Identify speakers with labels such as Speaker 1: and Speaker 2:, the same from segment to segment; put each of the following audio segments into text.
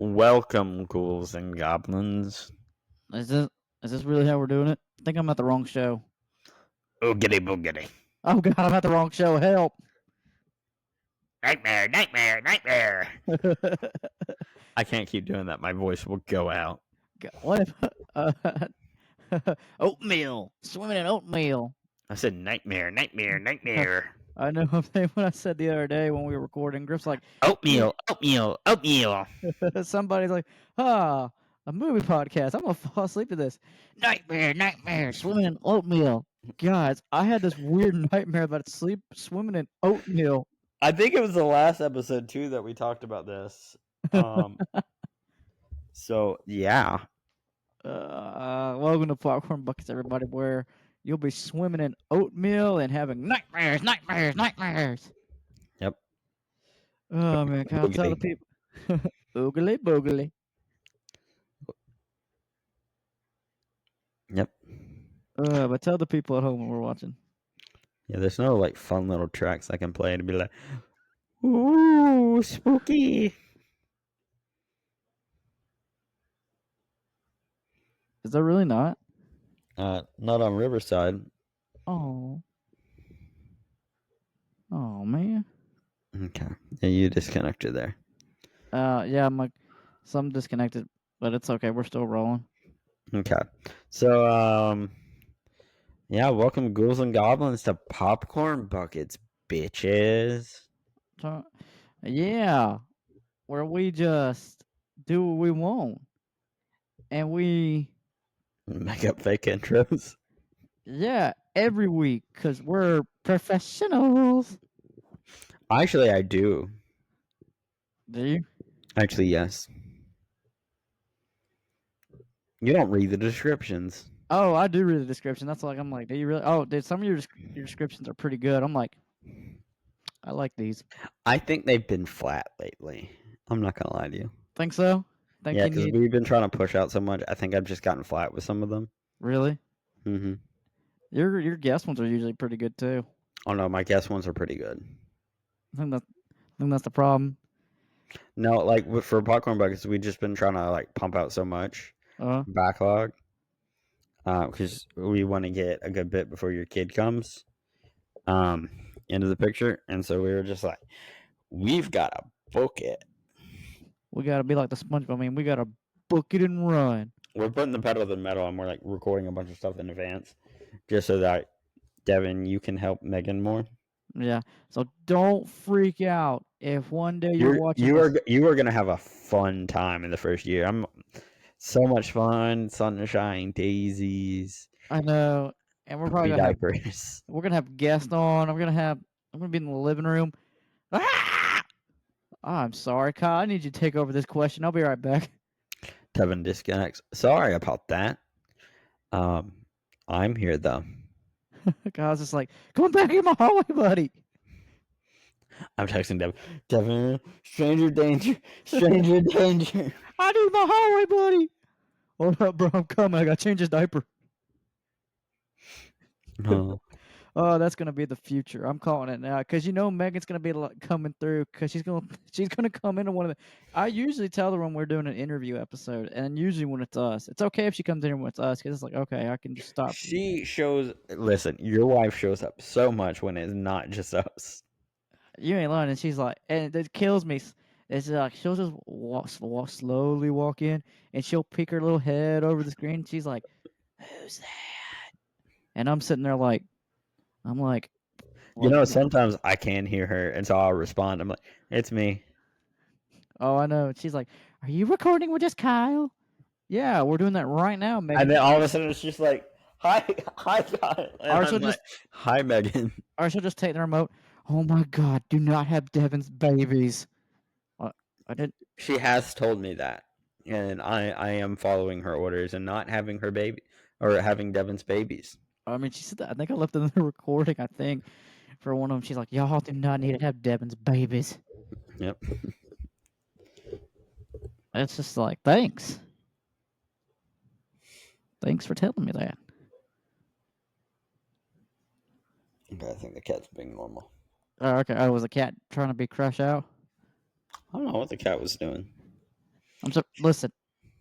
Speaker 1: Welcome, ghouls and goblins.
Speaker 2: Is this really how we're doing it? I think I'm at the wrong show.
Speaker 1: Oogity boogity.
Speaker 2: Oh god, I'm at the wrong show. Help!
Speaker 1: Nightmare, nightmare, nightmare. I can't keep doing that. My voice will go out.
Speaker 2: What if oatmeal? Swimming in oatmeal.
Speaker 1: I said nightmare, nightmare, nightmare.
Speaker 2: I know when I said the other day when we were recording, Griff's like, yeah.
Speaker 1: Oatmeal, oatmeal, oatmeal.
Speaker 2: Somebody's like, a movie podcast. I'm gonna fall asleep to this. Nightmare, nightmare, swimming in oatmeal. Guys, I had this weird nightmare about swimming in oatmeal.
Speaker 1: I think it was the last episode too that we talked about this. So yeah.
Speaker 2: Welcome to Popcorn Buckets, everybody, where you'll be swimming in oatmeal and having nightmares, nightmares, nightmares.
Speaker 1: Yep.
Speaker 2: Oh man, can I tell the people? Oogly boogly.
Speaker 1: Yep.
Speaker 2: But tell the people at home when we're watching.
Speaker 1: Yeah, there's no like fun little tracks I can play to be like, ooh, spooky.
Speaker 2: Is there really not?
Speaker 1: Not on Riverside.
Speaker 2: Oh. Oh man.
Speaker 1: Okay. Yeah, you disconnected there.
Speaker 2: Yeah, some disconnected, but it's okay. We're still rolling.
Speaker 1: Okay. So, yeah, welcome ghouls and goblins to Popcorn Buckets, bitches.
Speaker 2: Yeah, where we just do what we want, and we
Speaker 1: Make up fake intros.
Speaker 2: yeah every week because we're professionals.
Speaker 1: Actually, I do.
Speaker 2: Do you?
Speaker 1: Actually, yes. You don't read the descriptions.
Speaker 2: Oh, I do read the description. That's like I'm like, do you really? Oh, dude, some of your descriptions are pretty good. I'm like, I like these.
Speaker 1: I think they've been flat lately. I'm not gonna lie to you.
Speaker 2: Think so? Think
Speaker 1: Yeah,
Speaker 2: you
Speaker 1: because
Speaker 2: need
Speaker 1: we've been trying to push out so much. I think I've just gotten flat with some of them.
Speaker 2: really?
Speaker 1: Mm-hmm.
Speaker 2: Your guest ones are usually pretty good too.
Speaker 1: Oh no, my guess ones are pretty good.
Speaker 2: I think that's the problem.
Speaker 1: No, like for Popcorn Buckets, we've just been trying to like pump out so much backlog. Because we want to get a good bit before your kid comes into the picture. And so we were just like, we've got to book it.
Speaker 2: We gotta be like the SpongeBob. I mean, we gotta book it and run.
Speaker 1: We're putting the pedal to the metal and we're like recording a bunch of stuff in advance just so that, Devin, you can help Megan more.
Speaker 2: Yeah. So don't freak out if one day you're watching this.
Speaker 1: You are going to have a fun time in the first year. I'm so much fun, sunshine, daisies.
Speaker 2: I know, and we're probably gonna have guests on. I'm gonna be in the living room. Ah! Oh, I'm sorry, Kyle. I need you to take over this question. I'll be right back.
Speaker 1: Devin disconnects. Sorry about that. I'm here though.
Speaker 2: Kyle's just like, come back in my hallway, buddy.
Speaker 1: I'm texting Devin. Devin, stranger danger, stranger danger.
Speaker 2: I need my hallway, buddy. Hold up, bro. I'm coming. I gotta change his diaper.
Speaker 1: No.
Speaker 2: Oh, that's gonna be the future. I'm calling it now because Megan's gonna be coming through because she's gonna come into one of the. I usually tell her when we're doing an interview episode, and usually when it's us, it's okay if she comes in when it's us because it's like okay, I can just stop.
Speaker 1: She shows. Listen, your wife shows up so much when it's not just us.
Speaker 2: You ain't lying, and she's like, and it kills me. It's like she'll just slowly walk in, and she'll peek her little head over the screen. And she's like, "Who's that?" And I'm sitting there like. I'm like,
Speaker 1: sometimes I can hear her, and so I'll respond. I'm like, it's me.
Speaker 2: Oh, I know. She's like, are you recording with just Kyle? Yeah, we're doing that right now, Megan.
Speaker 1: And then all of a sudden it's just like, hi, Kyle. And hi, Megan.
Speaker 2: Or she'll just take the remote. Oh my God, do not have Devin's babies. I did.
Speaker 1: She has told me that. And I am following her orders and not having her baby or having Devin's babies.
Speaker 2: I mean, she said that. I think I left it in the recording, I think, for one of them. She's like, y'all do not need to have Devin's babies.
Speaker 1: Yep.
Speaker 2: It's just like, thanks. Thanks for telling me that.
Speaker 1: Okay, I think the cat's being normal.
Speaker 2: Oh, okay. Oh, was the cat trying to be crush out?
Speaker 1: I don't know what the cat was doing.
Speaker 2: Listen.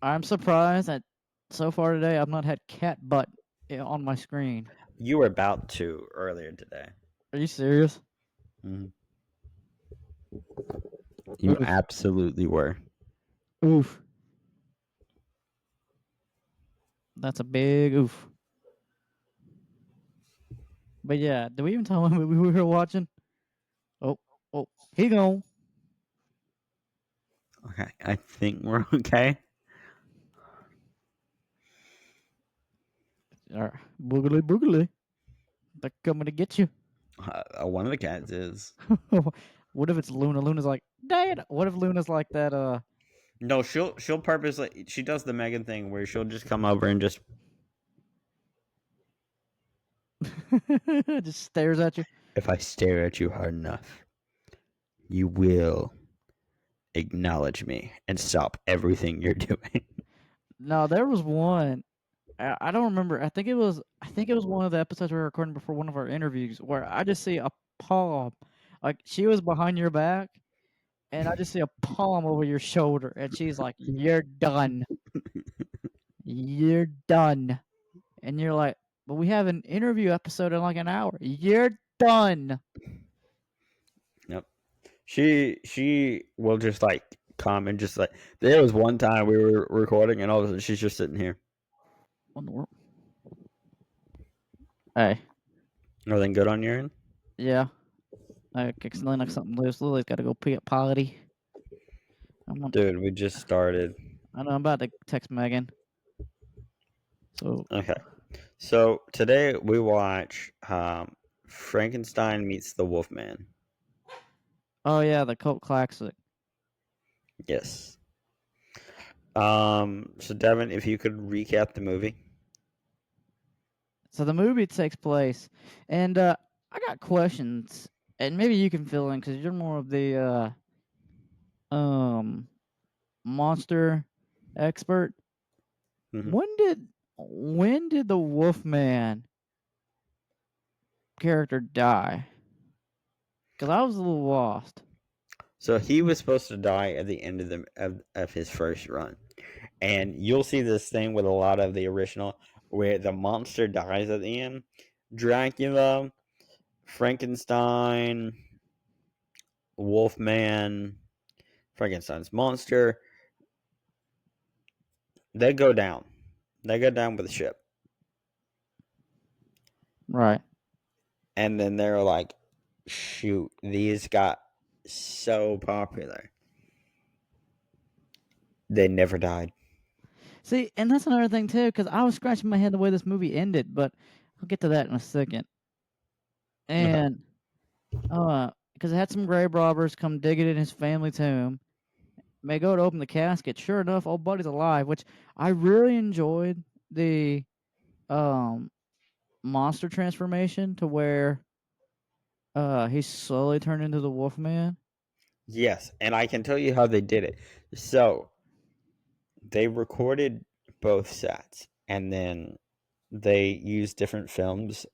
Speaker 2: I'm surprised that so far today I've not had cat butt on my screen.
Speaker 1: You were about to earlier today.
Speaker 2: Are you serious?
Speaker 1: Mm-hmm. You
Speaker 2: Oof.
Speaker 1: absolutely were.
Speaker 2: Oof. That's a big oof. But yeah, did we even tell him what movie we were watching? Oh, oh, he gone.
Speaker 1: Okay, I think we're okay.
Speaker 2: Boogly boogly. They're coming to get you.
Speaker 1: One of the cats is.
Speaker 2: What if it's Luna? Luna's like, Dad. What if Luna's like that?
Speaker 1: No, she'll purposely. She does the Megan thing where she'll just come over and just.
Speaker 2: just stares at you.
Speaker 1: If I stare at you hard enough, you will acknowledge me and stop everything you're doing.
Speaker 2: No, there was one. I don't remember. I think it was. I think it was one of the episodes we were recording before one of our interviews where I just see a palm, like she was behind your back, and I just see a palm over your shoulder, and she's like, "You're done. You're done." And you're like, "But we have an interview episode in like an hour. You're done."
Speaker 1: Yep. She will just like come and just like there was one time we were recording and all of a sudden she's just sitting here.
Speaker 2: What in the world? Hey,
Speaker 1: Everything good on your end?
Speaker 2: yeah. I accidentally knocked something loose. Lily's got to go pee at potty.
Speaker 1: Dude, we just started.
Speaker 2: I know. I'm about to text Megan. So,
Speaker 1: Okay. So today we watch Frankenstein meets the Wolfman.
Speaker 2: oh yeah, the cult classic.
Speaker 1: Yes. So Devin, if you could recap the movie.
Speaker 2: So the movie takes place, and I got questions, and maybe you can fill in because you're more of the monster expert.
Speaker 1: Mm-hmm.
Speaker 2: When did the Wolfman character die? Because I was a little lost.
Speaker 1: So he was supposed to die at the end of of his first run. And you'll see this thing with a lot of the original where the monster dies at the end. Dracula, Frankenstein, Wolfman, Frankenstein's monster, they go down. They go down with the ship.
Speaker 2: Right.
Speaker 1: And then they're like, shoot, these got so popular. They never died.
Speaker 2: See, and that's another thing too, because I was scratching my head the way this movie ended, but I'll get to that in a second.
Speaker 1: Okay.
Speaker 2: And because it had some grave robbers come digging in his family tomb. They go to open the casket. Sure enough, old buddy's alive, which I really enjoyed the um monster transformation to where he slowly turned into the Wolfman.
Speaker 1: Yes, and I can tell you how they did it. So they recorded both sets and then they used different films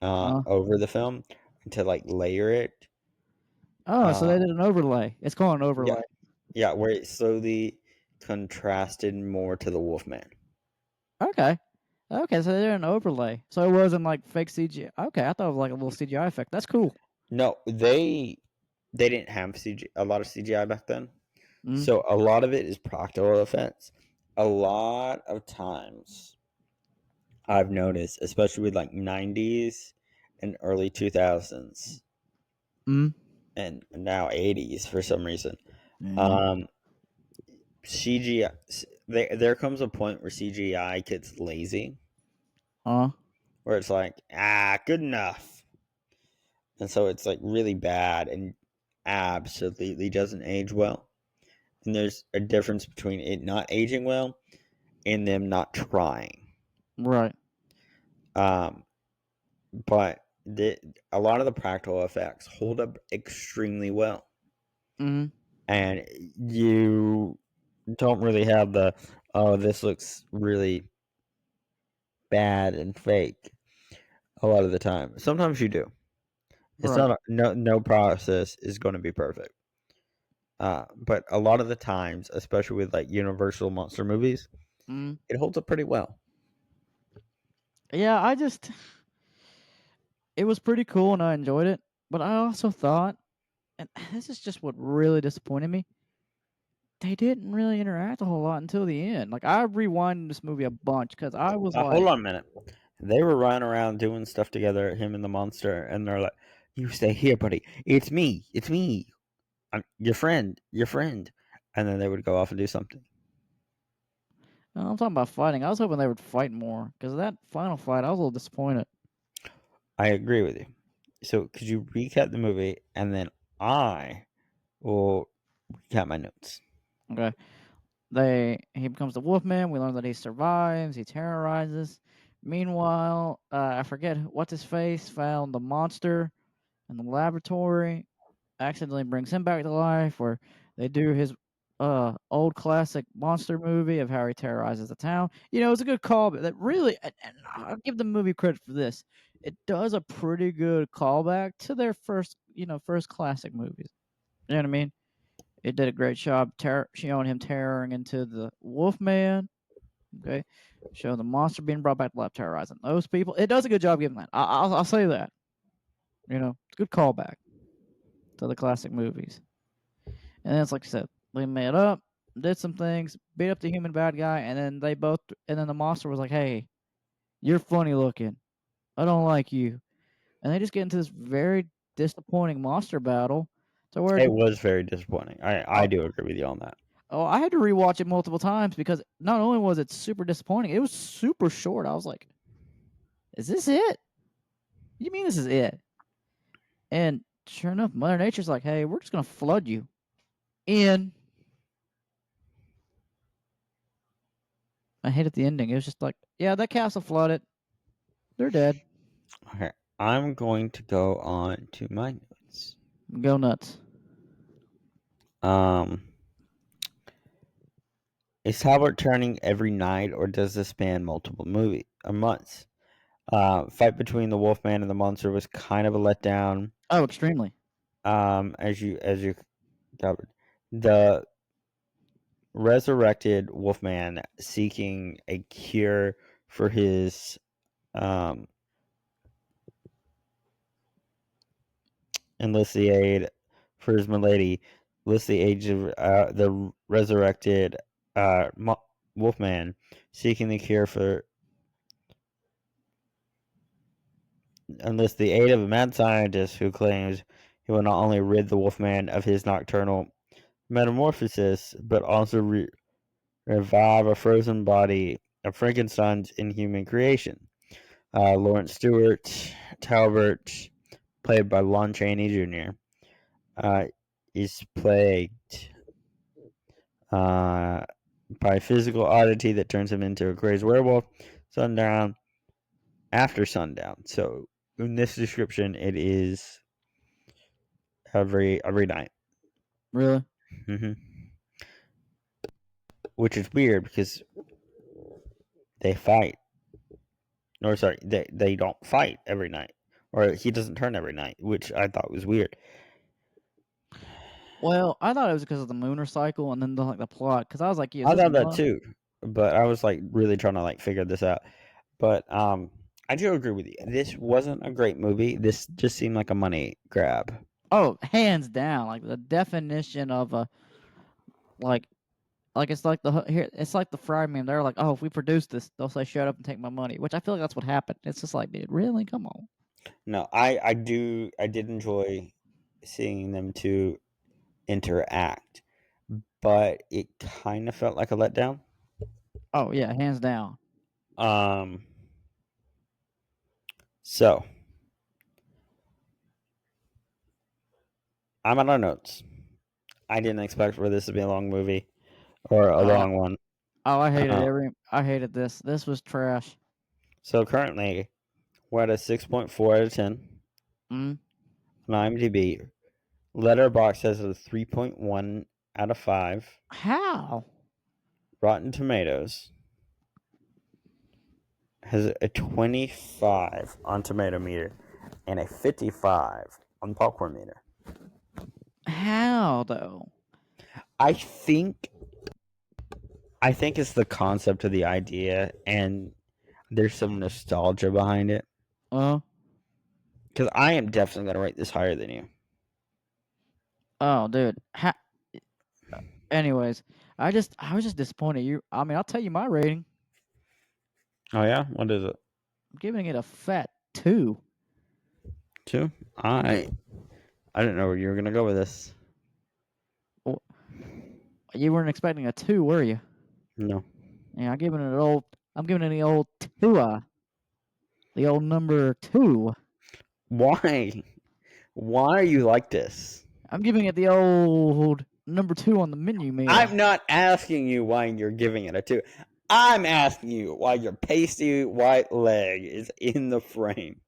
Speaker 2: Uh,
Speaker 1: over the film to like layer it.
Speaker 2: oh, so
Speaker 1: Uh,
Speaker 2: they did an overlay. It's called an
Speaker 1: yeah,
Speaker 2: overlay.
Speaker 1: yeah, where it slowly contrasted more to the Wolfman.
Speaker 2: Okay. Okay, so they did an overlay. So it wasn't like fake CGI. Okay, I thought it was like a little CGI effect. That's cool.
Speaker 1: No, they didn't have a lot of CGI back then,
Speaker 2: Mm,
Speaker 1: so a lot of it is practical effects. A lot of times, I've noticed, especially with like '90s and early 2000s,
Speaker 2: mm.
Speaker 1: and now '80s for some reason.
Speaker 2: Yeah.
Speaker 1: Um, CGI. There comes a point where CGI gets lazy,
Speaker 2: Uh,
Speaker 1: where it's like, good enough, and so it's like really bad and absolutely doesn't age well. And there's a difference between it not aging well and them not trying.
Speaker 2: right.
Speaker 1: Um, but a lot of the practical effects hold up extremely well,
Speaker 2: Mm,
Speaker 1: and you don't really have the oh this looks really bad and fake a lot of the time. Sometimes you do. It's
Speaker 2: right.
Speaker 1: not no process is going to be perfect. But a lot of the times, especially with like Universal monster movies,
Speaker 2: Mm.
Speaker 1: it holds up pretty well.
Speaker 2: Yeah, it was pretty cool and I enjoyed it. But I also thought, and this is just what really disappointed me, they didn't really interact a whole lot until the end. Like I rewinded this movie a bunch because I was like,
Speaker 1: Hold on a minute. They were running around doing stuff together, him and the monster, and they're like, "You stay here, buddy. It's me. It's me. I'm your friend. Your friend." And then they would go off and do something.
Speaker 2: I'm talking about fighting. I was hoping they would fight more because that final fight, I was a little disappointed.
Speaker 1: I agree with you. So, could you recap the movie, and then I will recap my notes.
Speaker 2: Okay, he becomes the Wolfman. We learn that he survives. He terrorizes. Meanwhile, I forget what's his face found the monster in the laboratory. Accidentally brings him back to life. Where they do his old classic monster movie of how he terrorizes the town. You know, it's a good call, but that really, and I'll give the movie credit for this. It does a pretty good callback to their first classic movies. You know what I mean? It did a great job showing him tearing into the Wolfman. Okay, showing the monster being brought back to life, terrorizing those people. It does a good job giving that. I'll say that. You know, it's a good callback to the classic movies. And then it's like I said, they met up, did some things, beat up the human bad guy, and then and then the monster was like, "Hey, you're funny looking. I don't like you." And they just get into this very disappointing monster battle to where
Speaker 1: It was very disappointing. I
Speaker 2: oh,
Speaker 1: do agree with you on that.
Speaker 2: oh, I had to rewatch it multiple times because not only was it super disappointing, it was super short. I was like, "Is this it? You mean this is it?" And sure enough, Mother Nature's like, "Hey, we're just gonna flood you in." I hated the ending. It was just like, "Yeah, that castle flooded. They're dead.
Speaker 1: Okay, I'm going to go on to my notes.
Speaker 2: Go nuts."
Speaker 1: Um, is Talbot turning every night, or does this span multiple months? Fight between the Wolfman and the monster was kind of a letdown.
Speaker 2: Oh, extremely.
Speaker 1: As you covered, the resurrected Wolfman seeking a cure for his um enlist the aid for his milady, enlist the aid of the resurrected Wolfman seeking the cure for enlist the aid of a mad scientist who claims he will not only rid the Wolfman of his nocturnal metamorphosis, but also revive a frozen body of Frankenstein's inhuman creation. Lawrence Stewart Talbot, played by Lon Chaney Jr., is plagued uh, by a physical oddity that turns him into a crazed werewolf sundown after sundown. So in this description, it is every night.
Speaker 2: Really?
Speaker 1: hmm Which is weird because they fight. Or sorry, they don't fight every night, or he doesn't turn every night, which I thought was weird.
Speaker 2: Well, I thought it was because of the lunar cycle and then the plot. Because I was like, "Yeah, is
Speaker 1: I
Speaker 2: this
Speaker 1: thought that
Speaker 2: month?"
Speaker 1: too, but I was like really trying to like figure this out. But I do agree with you. This wasn't a great movie. This just seemed like a money grab.
Speaker 2: Oh, hands down, like the definition of a like it's like it's like the fry meme. They're like, "Oh, if we produce this, they'll say shut up and take my money," which I feel like that's what happened. It's just like, dude, really? Come on.
Speaker 1: No, I did enjoy seeing them two interact, but it kind of felt like a letdown.
Speaker 2: Oh yeah, hands down.
Speaker 1: Um, so I'm on our notes. I didn't expect for this to be a long movie or a
Speaker 2: Uh,
Speaker 1: long one.
Speaker 2: oh,
Speaker 1: Uh,
Speaker 2: I hated this. This was trash.
Speaker 1: so currently we're at a 6.4 out of 10
Speaker 2: Mm.
Speaker 1: on IMDb. Letterboxd has a 3.1 out of 5.
Speaker 2: How?
Speaker 1: Rotten Tomatoes has a 25 on Tomato Meter and a 55 on Popcorn Meter.
Speaker 2: How though?
Speaker 1: I think it's the concept of the idea, and there's some nostalgia behind it. Because I am definitely gonna rate this higher than you.
Speaker 2: Oh, dude. Anyways, I was just disappointed. I mean, I'll tell you my rating.
Speaker 1: Oh yeah, what is it?
Speaker 2: I'm giving it a fat 2.
Speaker 1: 2? I didn't know where you were gonna go with this.
Speaker 2: You weren't expecting a 2, were you?
Speaker 1: No.
Speaker 2: Yeah, I'm giving it the old 2. The old number 2.
Speaker 1: Why? Why are you like this?
Speaker 2: I'm giving it the old number 2 on the menu meal.
Speaker 1: I'm not asking you why you're giving it a 2. I'm asking you why your pasty white leg is in the frame.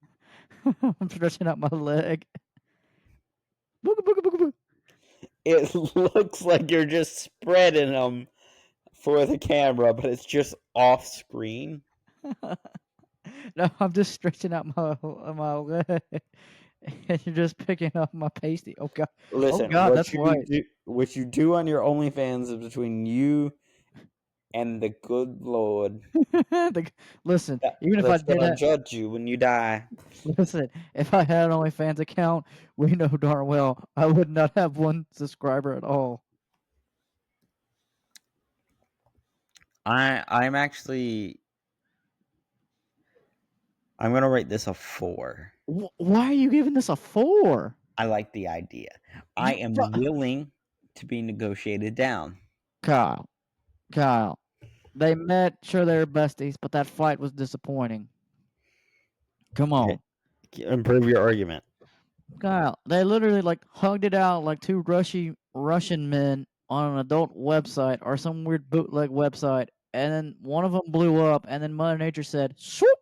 Speaker 2: I'm stretching out my leg. Booga, booga, booga, booga.
Speaker 1: It looks like you're just spreading them for the camera, but it's just off screen.
Speaker 2: No, I'm just stretching out my leg, and you're just picking up my pasty. Oh god!
Speaker 1: Listen,
Speaker 2: Oh god, that's white.
Speaker 1: What you do on your OnlyFans is between you and the good Lord.
Speaker 2: Listen, even if I
Speaker 1: That's
Speaker 2: did
Speaker 1: gonna
Speaker 2: that,
Speaker 1: judge you when you die.
Speaker 2: listen, if I had an OnlyFans account, we know darn well I would not have one subscriber at all.
Speaker 1: I'm gonna rate this a 4.
Speaker 2: Why are you giving this a 4?
Speaker 1: I like the idea. I am willing to be negotiated down.
Speaker 2: Kyle, they met, sure they were besties, but that fight was disappointing. Come on.
Speaker 1: Improve your argument.
Speaker 2: Kyle, they literally like hugged it out like two Russian men on an adult website or some weird bootleg website, and then one of them blew up, and then Mother Nature said, "Swoop."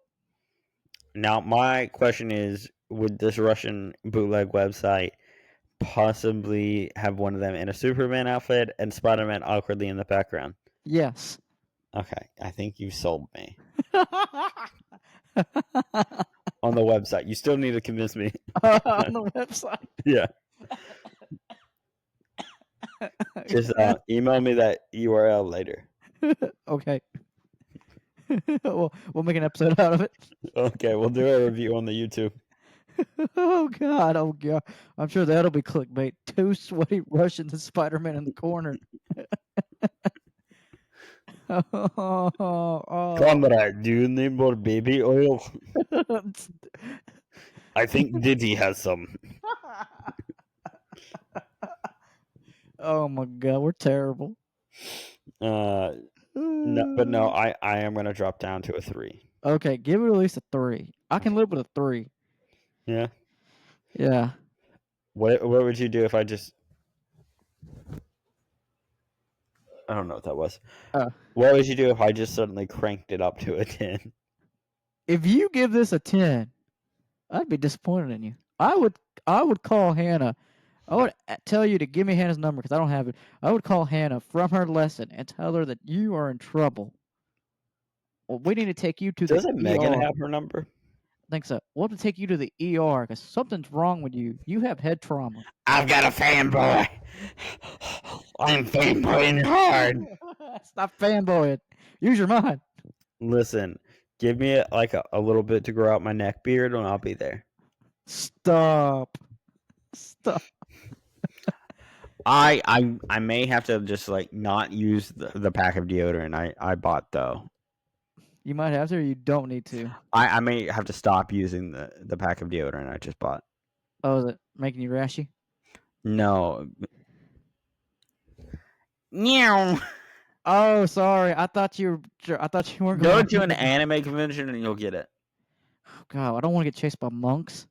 Speaker 1: Now, my question is, would this Russian bootleg website possibly have one of them in a Superman outfit and Spider-Man awkwardly in the background?
Speaker 2: Yes.
Speaker 1: Okay, I think you sold me. On the website. You still need to convince me.
Speaker 2: On the website.
Speaker 1: Yeah. Just email me that URL later.
Speaker 2: Okay. We'll make an episode out of it.
Speaker 1: Okay, we'll do a review on the YouTube.
Speaker 2: Oh god! I'm sure that'll be clickbait. Two sweaty Russians and Spider-Man in the corner.
Speaker 1: Conrad, do you need more baby oil? I think Diddy has some.
Speaker 2: Oh my god, we're terrible.
Speaker 1: No, but no, I am gonna drop down to a 3.
Speaker 2: Okay, give it at least a 3. I can live with a 3.
Speaker 1: Yeah.
Speaker 2: Yeah.
Speaker 1: What would you do if I just? I don't know what that was. What would you do if I just suddenly cranked it up to a 10?
Speaker 2: If you give this a 10, I'd be disappointed in you. I would call Hannah. I would tell you to give me Hannah's number because I don't have it. I would call Hannah from her lesson and tell her that you are in trouble. Well, we need to take you to the
Speaker 1: Doesn't Megan
Speaker 2: ER.
Speaker 1: have her number?
Speaker 2: I think so. We'll have to take you to the ER because something's wrong with you. You have head trauma.
Speaker 1: I've got a fanboy. I'm fanboying hard.
Speaker 2: Stop fanboying. Use your mind.
Speaker 1: Listen, give me like a little bit to grow out my neck beard and I'll be there.
Speaker 2: Stop.
Speaker 1: I may have to just like not use the pack of deodorant I bought though.
Speaker 2: You might have to, or you don't need to.
Speaker 1: I may have to stop using the pack of deodorant I just bought.
Speaker 2: Oh, is it making you rashy?
Speaker 1: No. Meow.
Speaker 2: Oh, sorry. I thought you weren't
Speaker 1: Go
Speaker 2: going
Speaker 1: to an anime convention and you'll get it.
Speaker 2: Oh, God, I don't want to get chased by monks.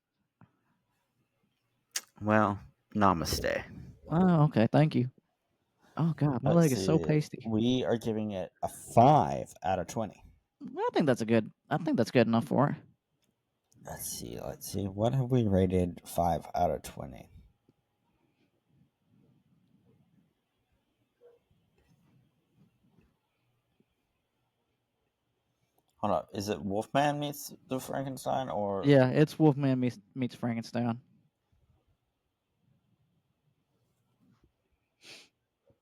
Speaker 1: Well, namaste.
Speaker 2: Oh, okay. Thank you. Oh, God, my leg is so pasty.
Speaker 1: We are giving it a 5 out of 20.
Speaker 2: I think that's good enough for it.
Speaker 1: Let's see. What have we rated 5 out of 20? Hold up. Is it Wolfman meets the Frankenstein or?
Speaker 2: Yeah, it's Wolfman meets Frankenstein.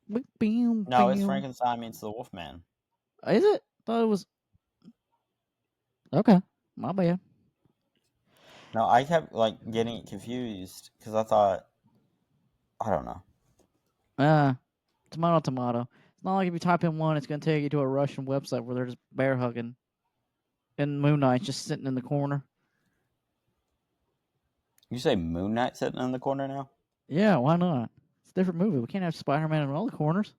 Speaker 1: No, it's Frankenstein meets the Wolfman.
Speaker 2: Is it? Thought it was. Okay, my bad.
Speaker 1: No, I kept like getting it confused because I thought, I don't know.
Speaker 2: Tomato, tomato. It's not like if you type in one, it's gonna take you to a Russian website where they're just bear hugging, and Moon Knight's just sitting in the corner.
Speaker 1: You say Moon Knight sitting in the corner now?
Speaker 2: Yeah, why not? It's a different movie. We can't have Spider-Man in all the corners.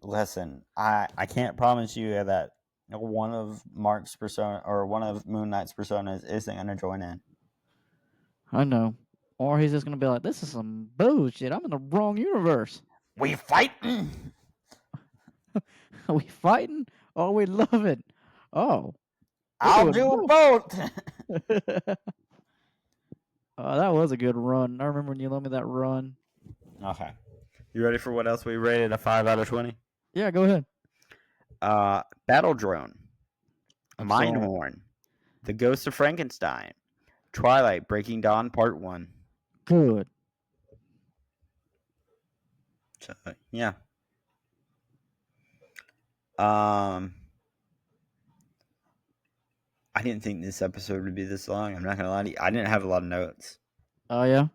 Speaker 1: Listen, I can't promise you that one of Mark's persona or one of Moon Knight's personas isn't going to join in.
Speaker 2: I know. Or he's just gonna be like, "This is some bullshit. I'm in the wrong universe.
Speaker 1: We fight.
Speaker 2: Are we fighting? Or are we loving? Oh,
Speaker 1: I'll do both.
Speaker 2: That was a good run. I remember when you let me that run.
Speaker 1: Okay. You ready for what else we rated a 5 out of 20?
Speaker 2: Yeah, go ahead.
Speaker 1: Battle Drone, Mind Horn, The Ghost of Frankenstein, Twilight Breaking Dawn Part 1.
Speaker 2: Good.
Speaker 1: So, yeah. I didn't think this episode would be this long. I'm not gonna lie to you. I didn't have a lot of notes.
Speaker 2: Oh yeah.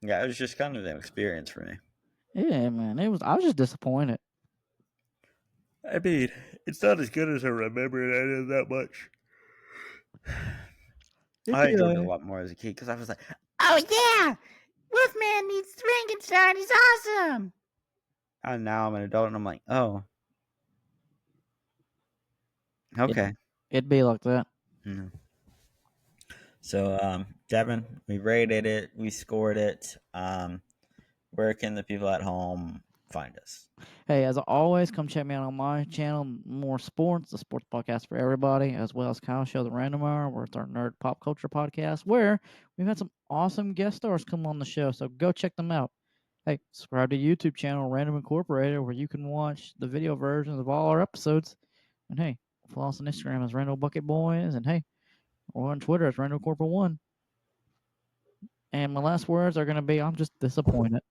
Speaker 1: Yeah, it was just kind of an experience for me.
Speaker 2: Yeah, man. I was just disappointed.
Speaker 1: I mean, it's not as good as I remember it. I did that much. I enjoyed it a lot more as a kid because I was like, "Oh yeah, Wolfman meets Frankenstein. He's awesome." And now I'm an adult and I'm like, "Oh, okay."
Speaker 2: It'd be like that.
Speaker 1: Mm-hmm. So, Devin, we rated it. We scored it. Where can the people at home find us?
Speaker 2: Hey, as always, come check me out on my channel, More Sports, the sports podcast for everybody, as well as Kyle Show the Random Hour, where it's our nerd pop culture podcast, where we've had some awesome guest stars come on the show. So go check them out. Hey, subscribe to YouTube channel Random Incorporated, where you can watch the video versions of all our episodes. And hey, follow us on Instagram as Random Bucket Boys, and hey, we're on Twitter as Random Corporal 1. And my last words are going to be, I'm just disappointed.